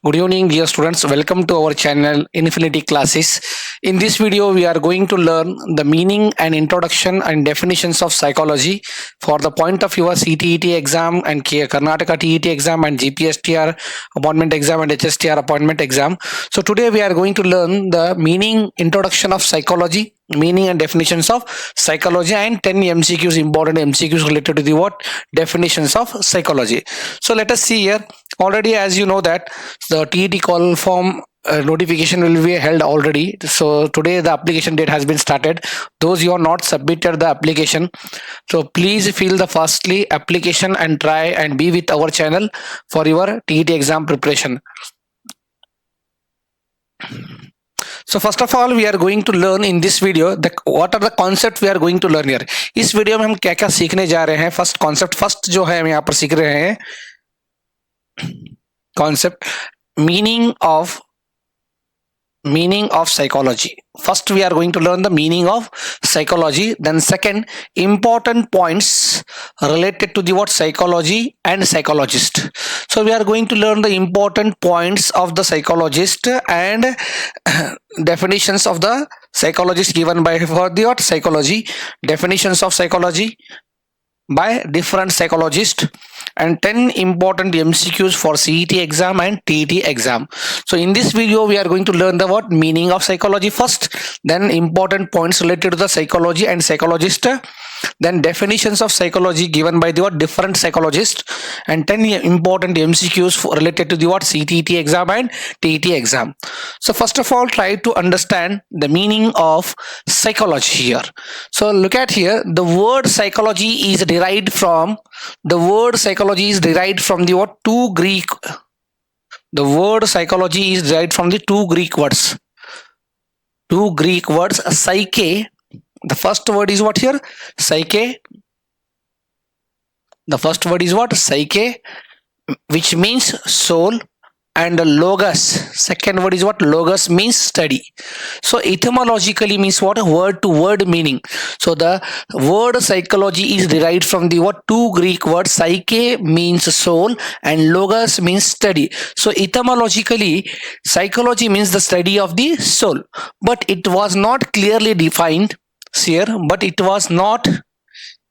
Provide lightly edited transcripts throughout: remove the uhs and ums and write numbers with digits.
Good evening, dear students. Welcome to our channel Infinity Classes. In this video, we are going to learn the meaning and introduction and definitions of psychology for the point of your CTET exam and Karnataka TET exam and Gpstr appointment exam and Hstr appointment exam. So today we are going to learn the meaning, introduction of psychology, meaning and definitions of psychology, and 10 MCQs, important MCQs related to the what definitions of psychology. So let us see here. Already, as you know that the TET call form notification will be held already. So today the application date has been started. Those you are not submitted the application, so please fill the firstly application and try and be with our channel for your TET exam preparation. So first of all, we are going to learn in this video what are the concepts we are going to learn here. इस video में हम क्या क्या सीखने जा रहे हैं. First concept, first जो है हम यहाँ पर सीख रहे हैं concept meaning of psychology. First we are going to learn the meaning of psychology, then second important points related to the what psychology and psychologist. So we are going to learn the important points of the psychologist and definitions of the psychologist given by for the what psychology, definitions of psychology by different psychologists, and 10 important MCQs for CET exam and TET exam. So in this video we are going to learn the what meaning of psychology first, then important points related to the psychology and psychologist, then definitions of psychology given by the what different psychologists, and 10 important MCQs related to the what CET exam and TET exam. So first of all, try to understand the meaning of psychology here. So look at here, the word psychology is derived from the what two Greek. The word psychology is derived from the two Greek words. Psyche. The first word is what here? Psyche. The first word is what? Psyche, which means soul, and logos. Second word is what? Logos means study. So etymologically means what? Word to word meaning. So the word psychology is derived from the what two Greek words. Psyche means soul and logos means study. So etymologically, psychology means the study of the soul, but it was not clearly defined here. But it was not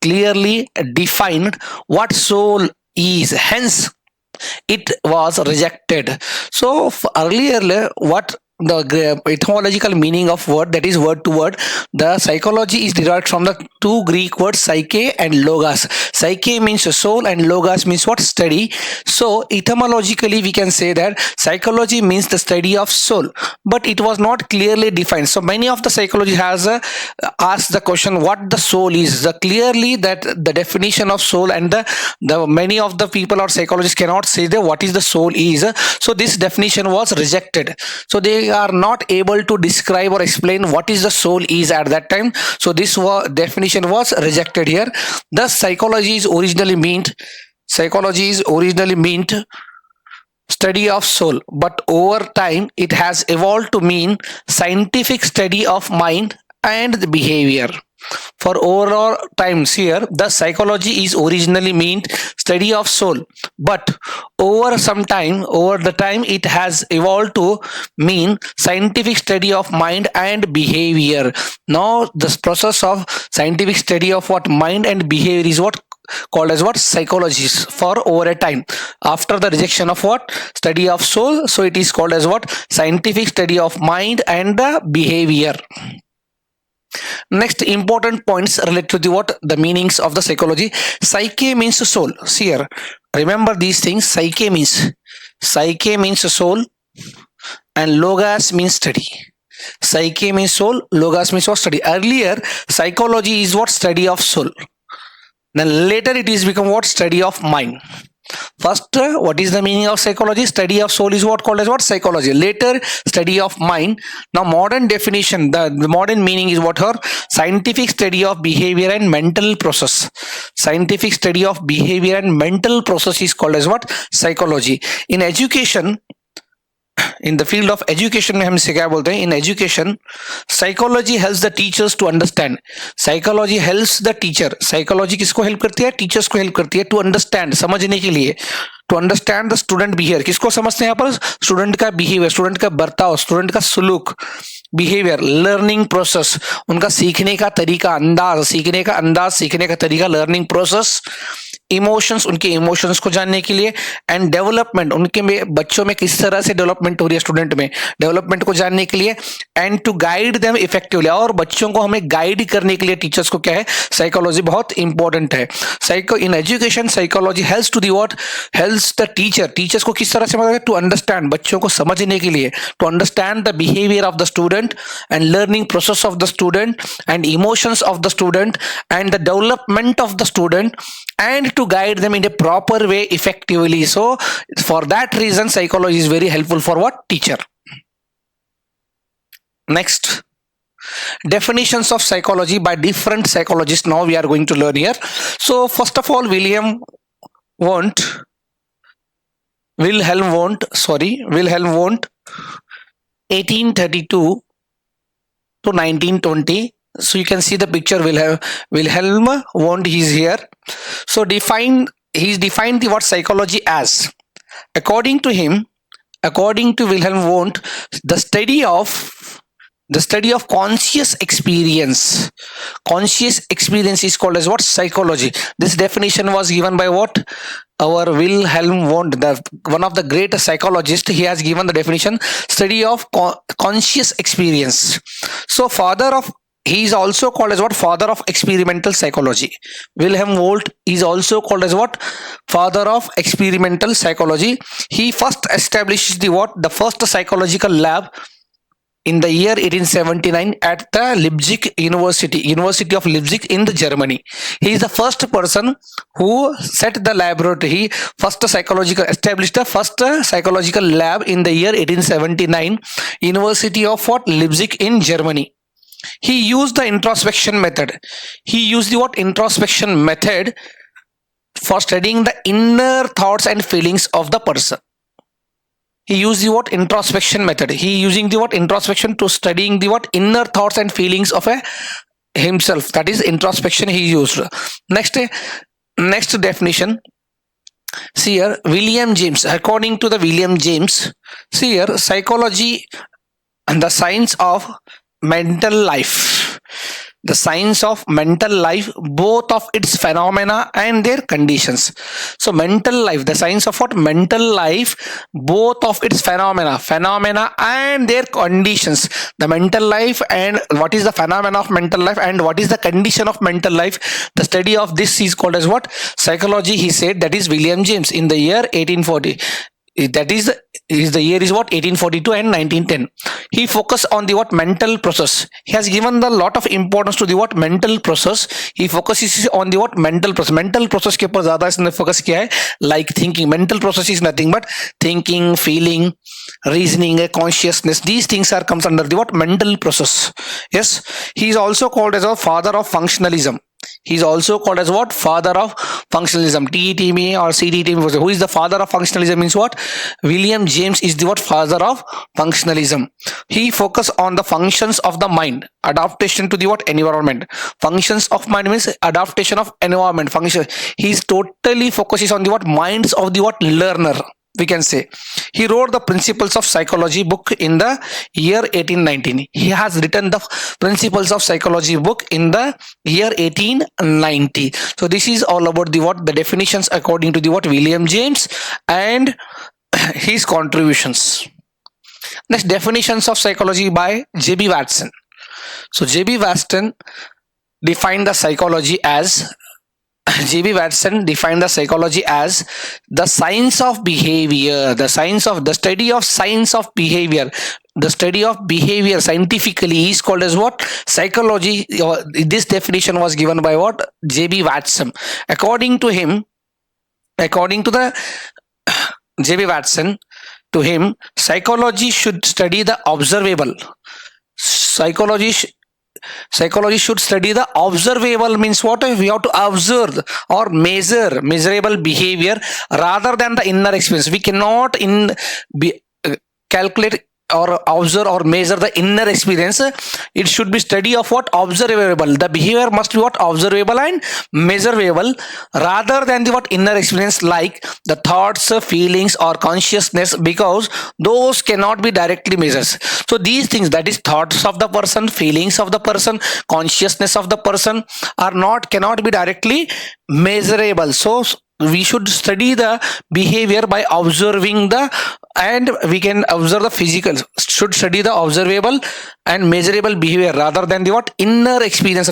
clearly defined what soul is. Hence it was rejected. So earlier, what the etymological meaning of word, that is word to word, the psychology is derived from the two Greek words psyche and logos. Psyche means soul and logos means what? Study. So etymologically we can say that psychology means the study of soul, but it was not clearly defined. So many of the psychology has asked the question what the soul is. Clearly that the definition of soul, and the many of the people or psychologists cannot say that what is the soul is. So this definition was rejected. So they are not able to describe or explain what is the soul is at that time. So this definition was rejected here. Thus psychology is originally meant study of soul, but over time it has evolved to mean scientific study of mind and the behavior. For overall times here, the psychology is originally meant study of soul, but over the time it has evolved to mean scientific study of mind and behavior. Now this process of scientific study of what mind and behavior is what called as what psychology for over a time. After the rejection of what study of soul, so it is called as what scientific study of mind and behavior. Next important points related to the what the meanings of the psychology. Psyche means soul. See here, remember these things. Psyche means soul and logos means study. Psyche means soul, logos means what? Study. Earlier psychology is what? Study of soul. Then later it is become what? Study of mind. First, what is the meaning of psychology? Study of soul is what called as what? Psychology. Later, study of mind. Now, modern definition, the modern meaning is what her? Scientific study of behavior and mental process. Scientific study of behavior and mental process is called as what? Psychology. In education, in the field of education में हम इसे क्या बोलते हैं, in education psychology helps the teachers to understand, psychology helps the teacher, psychology किसको help करती है, teachers को हेल्प करती है टू अंडरस्टैंड, समझने के लिए, to understand the student behaviour, किसको समझते हैं यहाँ पर, स्टूडेंट का बिहेवियर, स्टूडेंट का बर्ताव, स्टूडेंट का सुलूक, बिहेवियर, लर्निंग प्रोसेस, उनका सीखने का तरीका, अंदाज, सीखने का अंदाज, सीखने का तरीका, लर्निंग प्रोसेस, इमोशंस, उनके इमोशंस को जानने के लिए, एंड डेवलपमेंट, उनके में बच्चों में किस तरह से डेवलपमेंट हो रही है, स्टूडेंट में डेवलपमेंट को जानने के लिए, and to guide them effectively, और बच्चों को हमें गाइड करने के लिए टीचर्स को क्या है, साइकोलॉजी बहुत इंपॉर्टेंट है। Psycho in education psychology helps to the what, helps the teacher, teachers को किस तरह से मतलब टू अंडरस्टैंड, बच्चों को समझने के लिए, to understand the behaviour of the student and learning process of the student and emotions of the student and the development of the student and to guide them in a proper way effectively. So for that reason psychology is very helpful for what, teacher. Next, definitions of psychology by different psychologists now we are going to learn here. So first of all, Wilhelm Wundt 1832 to 1920. So you can see the picture, Wilhelm Wundt, he is here. So he's defined the what psychology as, according to Wilhelm Wundt, the study of conscious experience. Conscious experience is called as what, psychology. This definition was given by what, our Wilhelm Wundt, one of the great psychologists. He has given the definition, study of conscious experience. So he is also called as what, father of experimental psychology. Wilhelm Wundt is also called as what, father of experimental psychology. He first established the first psychological lab in the year 1879 at the University of Leipzig in the Germany. He is the first person who set the laboratory. He established the first psychological lab in the year 1879, University of what, Leipzig in Germany. He used the introspection method. He used the what, introspection method for studying the inner thoughts and feelings of the person. He used the what, introspection method. He using the what, introspection to studying the what, inner thoughts and feelings of himself. That is introspection he used. Next definition. See here, William James. According to the William James, see here, psychology and the science of mental life, the science of mental life, both of its phenomena and their conditions. So mental life, the science of what, mental life, both of its phenomena and their conditions. The mental life and what is the phenomena of mental life and what is the condition of mental life, the study of this is called as what, psychology. He said, that is William James in the year 1840. That is the year is what, 1842 and 1910. He focused on the what, mental process. He has given the lot of importance to the what, mental process. He focuses on the what, mental process. Mental process के ऊपर ज़्यादा इसने focus किया है. Like thinking, mental process is nothing but thinking, feeling, reasoning, consciousness. These things are comes under the what, mental process. Yes, he is also called as a father of functionalism. He is also called as what, father of functionalism. TETM or CDTM. Who is the father of functionalism means what, William James is the what, father of functionalism. He focus on the functions of the mind, adaptation to the what, environment. Functions of mind means adaptation of environment. Function. He is totally focuses on the what, minds of the what, learner, we can say. He wrote the Principles of Psychology book in the year 1819. He has written the Principles of Psychology book in the year 1890. So this is all about the what, the definitions according to the what, William James and his contributions. Next, definitions of psychology by J.B. Watson. So J.B. Watson defined the psychology as the science of behavior, the study of science of behavior. The study of behavior scientifically is called as what, psychology. This definition was given by what, J.B. Watson. According to the J.B. Watson, to him, psychology should study the observable. Psychology should study the observable means what, we have to observe or measurable behavior rather than the inner experience. We cannot calculate or observe or measure the inner experience, it should be study of what observable. The behavior must be what observable and measurable rather than the what inner experience like the thoughts, feelings or consciousness, because those cannot be directly measured. So these things, that is thoughts of the person, feelings of the person, consciousness of the person, are not, cannot be directly measurable. So we should study the behavior by observing the, and we can observe the physical, should study the observable and measurable behavior rather than the what inner experience.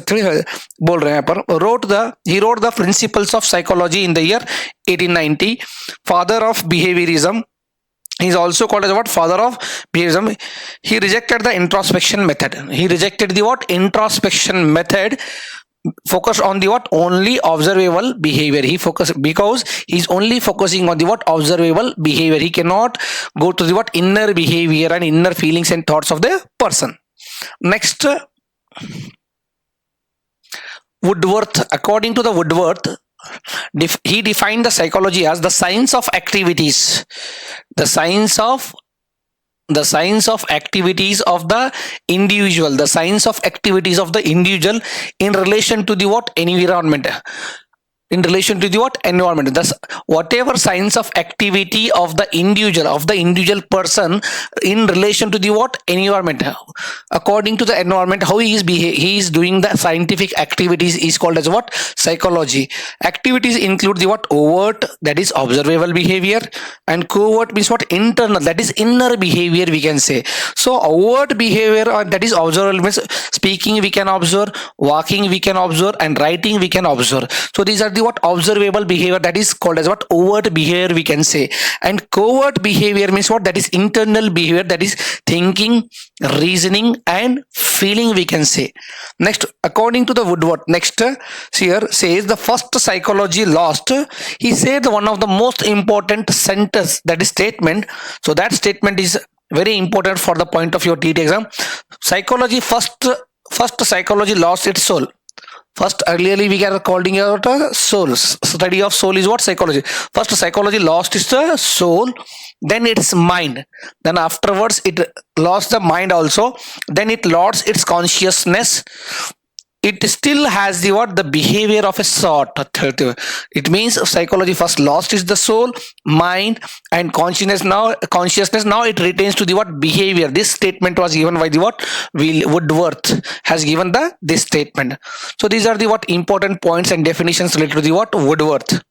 बोल रहे हैं पर he wrote the principles of psychology in the year 1890. Father of behaviorism. He is also called as what father of behaviorism. He rejected the introspection method. He rejected the what introspection method, focus on the what only observable behavior. He focus because he's only focusing on the what observable behavior. He cannot go to the what inner behavior and inner feelings and thoughts of the person. Next, Woodworth. According to the Woodworth, he defined the psychology as the science of activities, the science of activities of the individual, the science of activities of the individual in relation to the what environment, in relation to the what environment. Thus whatever science of activity of the individual person in relation to the what environment, according to the environment, how he is doing the scientific activities is called as what psychology. Activities include the what overt, that is observable behavior, and covert means what internal, that is inner behavior we can say. So overt behavior, that is observable means speaking we can observe, walking we can observe, and writing we can observe. So these are the what observable behavior, that is called as what overt behavior we can say. And covert behavior means what, that is internal behavior, that is thinking, reasoning and feeling we can say. Next, according to the Woodward, next here says the first psychology lost. He said one of the most important sentence, that is statement. So that statement is very important for the point of your TET exam. Psychology first psychology lost its soul. First, earlierly we are calling out soul. Study of soul is what psychology. First, psychology lost its soul, then its mind. Then afterwards, it lost the mind also. Then it lost its consciousness. It still has the what, the behavior of a sort. It means psychology first lost is the soul, mind and consciousness. Now it retains to the what behavior. This statement was given by the what Woodworth has given this statement. So these are the what important points and definitions related to the what Woodworth.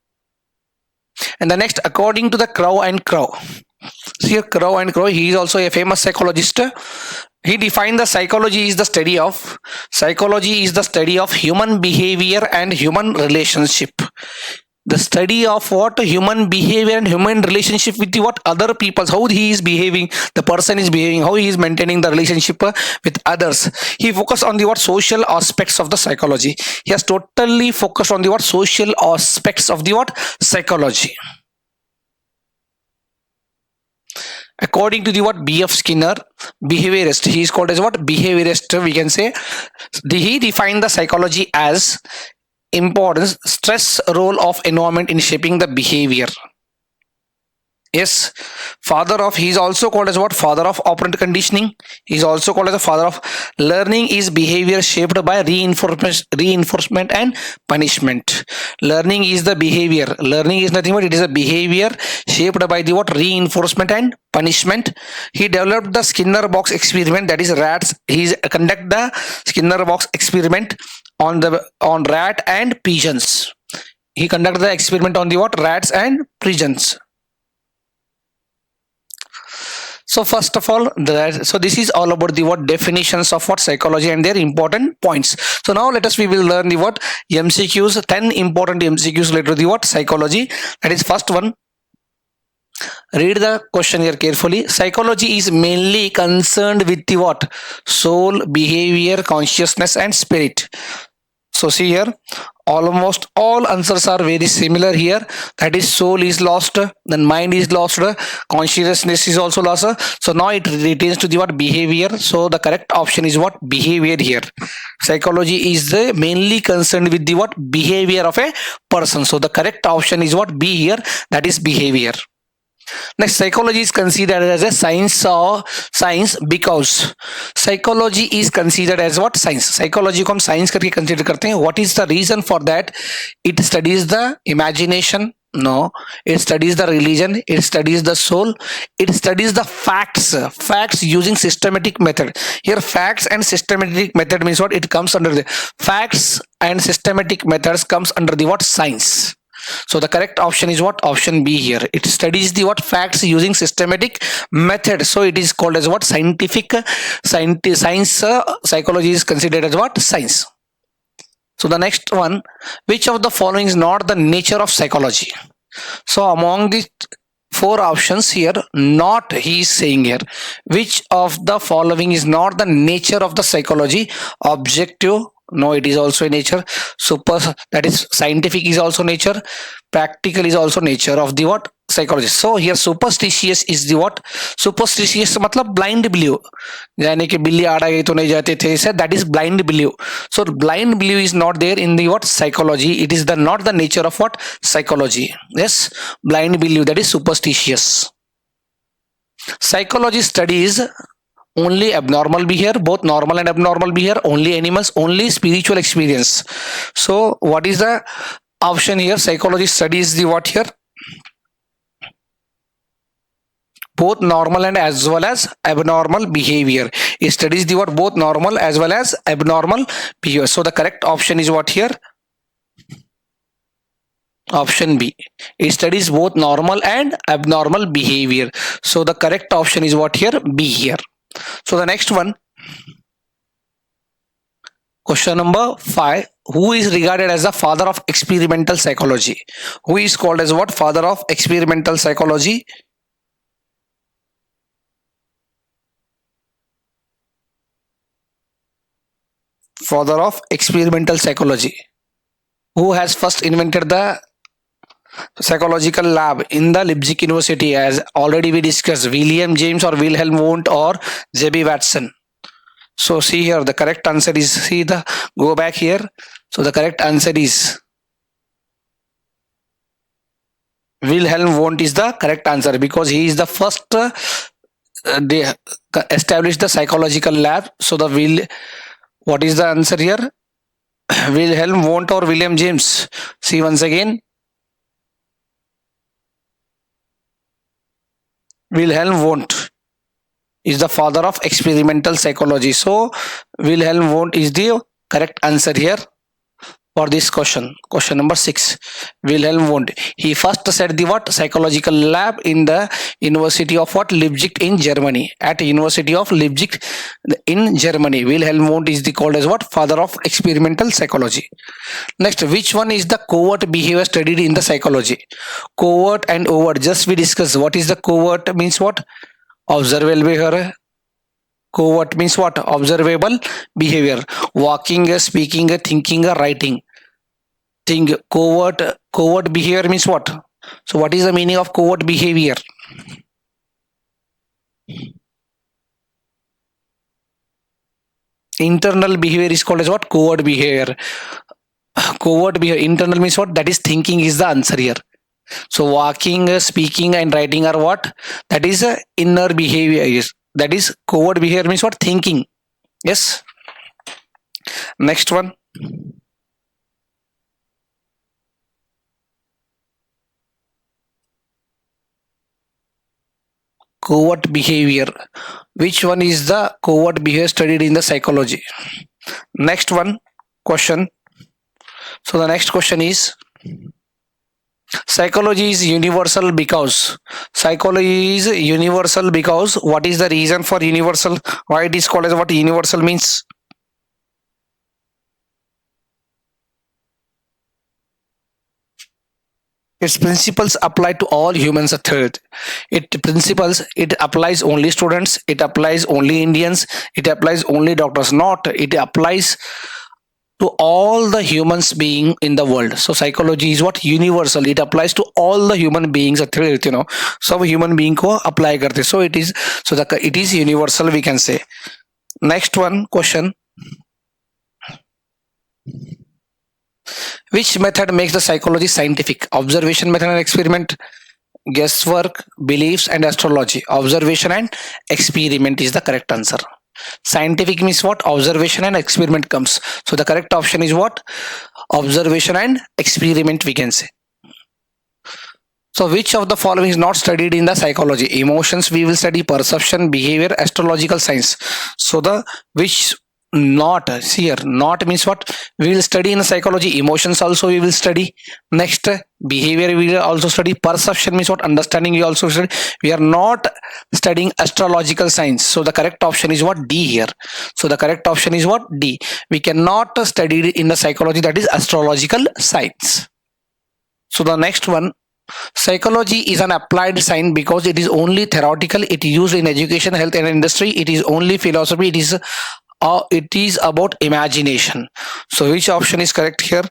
And the next, according to the Crow and Crow. See here, Crow and Crow, he is also a famous psychologist. He defined the psychology is the study of human behavior and human relationship. The study of what human behavior and human relationship with the what other people, how he is behaving, the person is behaving, how he is maintaining the relationship with others. He focused on the what social aspects of the psychology. He has totally focused on the what social aspects of the what psychology. According to the what B.F. Skinner, behaviorist, he is called as what behaviorist we can say. He defined the psychology as importance, stress, role of environment in shaping the behavior. Yes, he is also called as what father of operant conditioning. He is also called as the father of learning is behavior shaped by reinforcement and punishment. Learning is the behavior. Learning is nothing but it is a behavior shaped by the what reinforcement and punishment. He developed the Skinner box experiment, that is rats. He conducted the Skinner box experiment on rat and pigeons. He conducted the experiment on the what rats and pigeons. So first of all, so this is all about the what definitions of what psychology and their important points. So now we will learn the what MCQs, 10 important MCQs related to the what psychology. That is first one. Read the question here carefully. Psychology is mainly concerned with the what? Soul, behavior, consciousness and spirit. So see here, almost all answers are very similar here. That is soul is lost, then mind is lost, consciousness is also lost. So now it retains to the what behavior. So the correct option is what behavior here. Psychology is mainly concerned with the what behavior of a person. So the correct option is what B here, that is behavior. Next, psychology is considered as a science because psychology is considered as what? Science. Psychology को हम science करके consider करते हैं. What is the reason for that? It studies the imagination. No, it studies the religion, it studies the soul, it studies the facts using systematic method. Here facts and systematic method means what? It comes under the facts and systematic methods comes under the what? Science. So the correct option is what? Option B here. It studies the what? Facts using systematic method. So it is called as what? Science. Psychology is considered as what? Science. So the next one, which of the following is not the nature of psychology? So among the four options here, not, he is saying here, which of the following is not the nature of the psychology? Objective, no, it is also a nature. Super, that is scientific, is also nature. Practical is also nature of the what? Psychology. So here superstitious is the what? Superstitious मतलब blind belief, यानी कि बिल्ली आड़ा गई तो नहीं जाते थे, that is blind belief. So blind belief is not there in the what? Psychology. It is the not the nature of what? Psychology. Yes, blind belief, that is superstitious. Psychology studies only abnormal behavior, both normal and abnormal behavior, only animals, only spiritual experience. So what is the option here? Psychology studies the what here? Both normal and as well as abnormal behavior. It studies the what? Both normal as well as abnormal behavior. So the correct option is what here? Option B. It studies both normal and abnormal behavior. So the correct option is what here? B here. So the next one, question number 5. Who is regarded as the father of experimental psychology? Who is called as what? Father of experimental psychology? Father of experimental psychology. Who has first invented the psychological lab in the Leipzig University? As already we discussed, William James or Wilhelm Wundt or J.B. Watson. So see here, the correct answer is, see the, go back here. So the correct answer is Wilhelm Wundt is the correct answer, because he is the first they established the psychological lab. So the what is the answer here? Wilhelm Wundt or William James? See once again, Wilhelm Wundt is the father of experimental psychology. So Wilhelm Wundt is the correct answer here for this question. Question number 6. Wilhelm Wundt. He first set the what? Psychological lab in the University of what? Leipzig in Germany. At University of Leipzig in Germany. Wilhelm Wundt is the called as what? Father of experimental psychology. Next, which one is the covert behavior studied in the psychology? Covert and overt. Just we discussed. What is the covert means what? Observable behavior. Covert means what? Observable behavior. Walking, speaking, thinking, writing. Covert behavior means what? So what is the meaning of covert behavior? Internal behavior is called as what? Covert behavior. Covert behavior. Internal means what? That is thinking is the answer here. So walking, speaking and writing are what? That is inner behavior. That is covert behavior means what? Thinking. Yes. Next one. Covert behavior. Which one is the covert behavior studied in the psychology? Next one question. So the next question is, psychology is universal because what is the reason for universal? Why it is called as what? Universal means its principles apply to all humans. A third, it applies only students, it applies only Indians, it applies only doctors, not it applies to all the humans being in the world. So psychology is what? Universal. It applies to all the human beings. सब human being को apply करते. So it is, so it is universal, we can say. Next one question. Which method makes the psychology scientific? Observation method and experiment? guesswork, beliefs and astrology. Observation and experiment is the correct answer. Scientific means what? Observation and experiment comes. So the correct option is what? Observation and experiment we can say. So which of the following is not studied in the psychology? Emotions we will study, perception, behavior, astrological science. So the which not, see here, not means what? We will study in psychology. Emotions also we will study. Next, behavior we will also study. Perception means what? Understanding we also study. We are not studying astrological science. So the correct option is what? D here. So the correct option is what? D. We cannot study in the psychology, that is astrological science. So the next one, psychology is an applied science because it is only theoretical. It is used in education, health and industry. It is only philosophy. It is about imagination. So which option is correct here?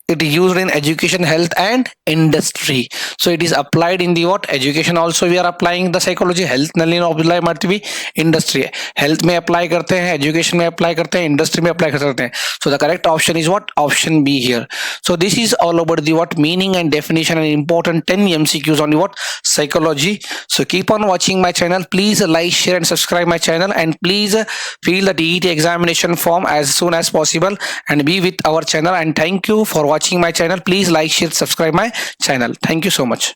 It is used in education, health and industry. So it is applied in the what? Education also we are applying the psychology. Health ನಲ್ಲಿ ನಾವು apply ಮಾಡ್ತೀವಿ, industry health में apply करते हैं, education में apply करते हैं, industry में apply करते हैं. So the correct option is what? Option B here. So this is all about the what? Meaning and definition and important 10 MCQs on the what? Psychology. So keep on watching my channel. Please like, share and subscribe my channel, and please fill the DET examination form as soon as possible and be with our channel. And thank you for watching my channel. Please like, share, subscribe my channel. Thank you so much.